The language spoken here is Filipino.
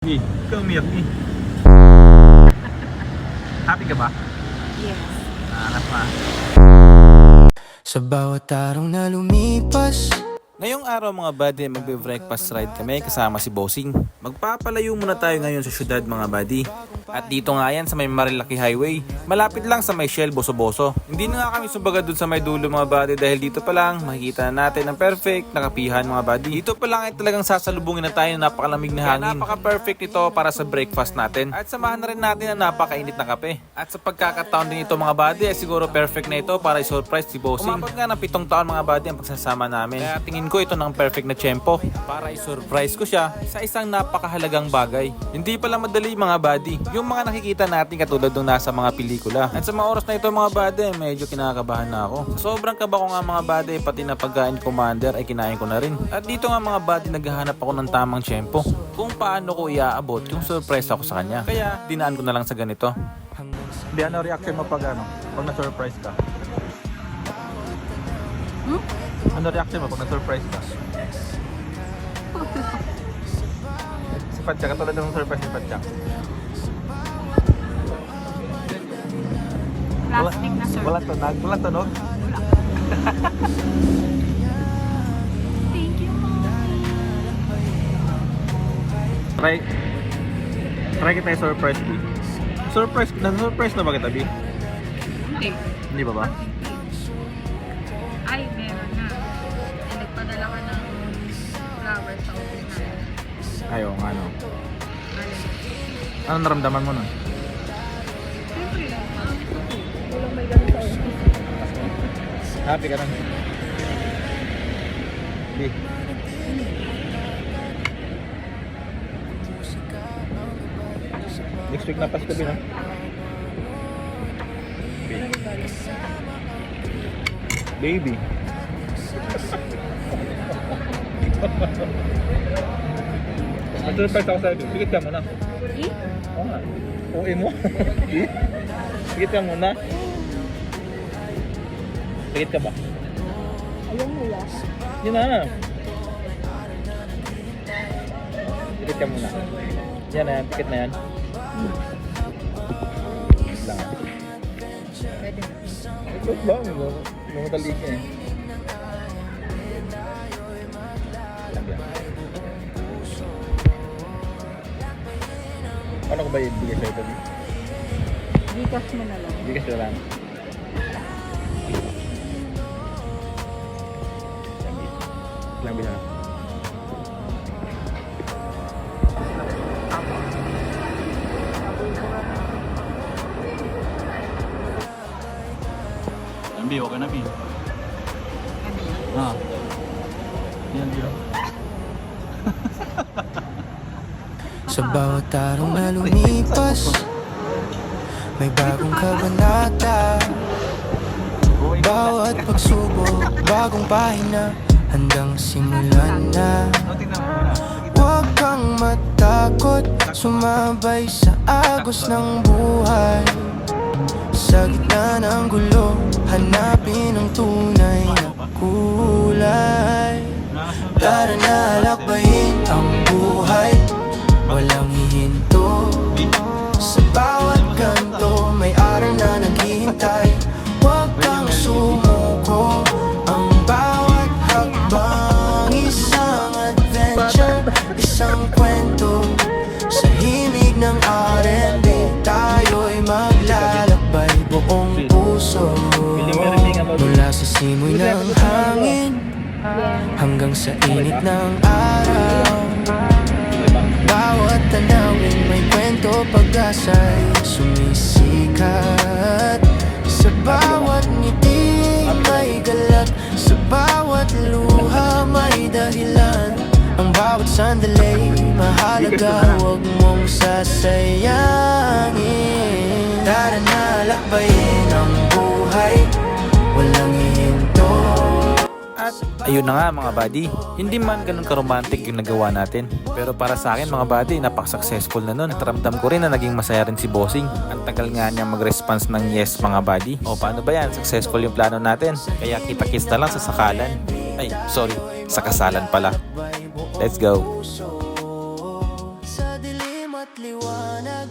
Ikaw umiyak eh. Happy ka ba? Yes. Anak ma. Sa bawat araw na lumipas, Ngayong araw mga buddy, magbe-breakfast ride kami kasama si Bossing. Magpapalayo muna tayo ngayon sa syudad mga buddy. At dito nga yan sa may Marilaki Highway. Malapit lang sa may Shell Boso-Boso. Hindi na nga kami subaga dun sa may dulo mga buddy dahil dito pa lang makikita na natin ang perfect na kapihan mga buddy. Dito pa lang ay talagang sasalubungin na tayo ng napakalamig na hangin. Napaka-perfect nito para sa breakfast natin. At samahan na rin natin ang napakainit na kape. At sa pagkakataon din ito mga buddy ay siguro perfect na ito para i-surprise si Bossing. Umabot nga ng 7 taon mga buddy ang pagsasama namin. Kaya tingin ko ito ng perfect na tiyempo para i-surprise ko siya sa isang napakahalagang bagay. Hindi pala madali mga buddy. Yung mga nakikita natin katulad nung nasa mga pelikula. At sa mga oras na ito mga buddy, medyo kinakabahan na ako. Sobrang kaba ko nga mga buddy, pati na pagkain commander ay kinain ko na rin. At dito nga mga buddy, naghahanap ako ng tamang tiyempo kung paano ko iaabot yung surprise ako sa kanya. Kaya dinaan ko na lang sa ganito. Di ano reaction mo pag na-surprise ka? Ano reaction mo pag na-surprise ka? Si Padja, katulad ng surprise ni Padja. Plastic na sir. Walang tunog? Walang tunog? Thank you, mommy. Try kita yung surprise, B. Na-surprise na ba kita, B? Hindi. Hindi ba ba? Ay, meron na. Eh, nagpadala ka ng flower sa office namin. Ayaw nga, no. Ayun. Anong naramdaman mo nun? Siyempre, walang may ganun sa office. Happy ka nun? B. Next week na Pasko, B, no? B. Baby. Nag-surprise ako sa'yo. Bigit ka muna. Eh? Oo nga. Uwi mo. Bigit ka muna. Bigit ka ba? Ayaw mo yan. Yun na. Bigit ka muna. Yan na yan. Bigit na yan. Bigit lang. Pwede. Bigit lang. Lumatalik niya eh. Sabi yan. Paano ko ba ibigay sa'yo ito? Gcash mo na lang. Bigas na lang. Lang bisa. Bi, okay na, Bi. Ah. Yan, Bi. sa bawat araw na lumipas, may bagong kabanata. Bawat pagsubok, bagong pahina, handang simulan na. Huwag kang matakot, sumabay sa agos ng buhay. Sa gitna ng gulo, hanapin ang tunay na kulay. Tara na, lakbayin ang buhay, walang hihinto. Sa bawat kanto, may araw na naghihintay. Huwag kang sumuko, ang bawat hakbang isang adventure, isang kwento. Sa himig ng R&B, tayo'y maglalakbay buong puso. Mula sa simoy ng hangin hanggang sa init ng araw, bawat tanawin may kwento, pag-asa'y sumisikat. Sa bawat ngiti may galak, sa bawat luha may dahilan. Ang bawat sandali mahalaga, huwag mong sasayangin. Tara na, lakbayin ang buhay, walang hihinto. At ayun na nga mga buddy, hindi man ganun ka-romantic yung nagawa natin. Pero para sa akin mga buddy, napak-successful na nun. At ramdam ko rin na naging masaya rin si Bossing. Ang tagal nga niya mag-response ng yes mga buddy. O paano ba yan? Successful yung plano natin. Kaya kita-kits na lang sa sakalan. Ay, sorry, sa kasalan pala. Let's go. Sa dilim at liwanag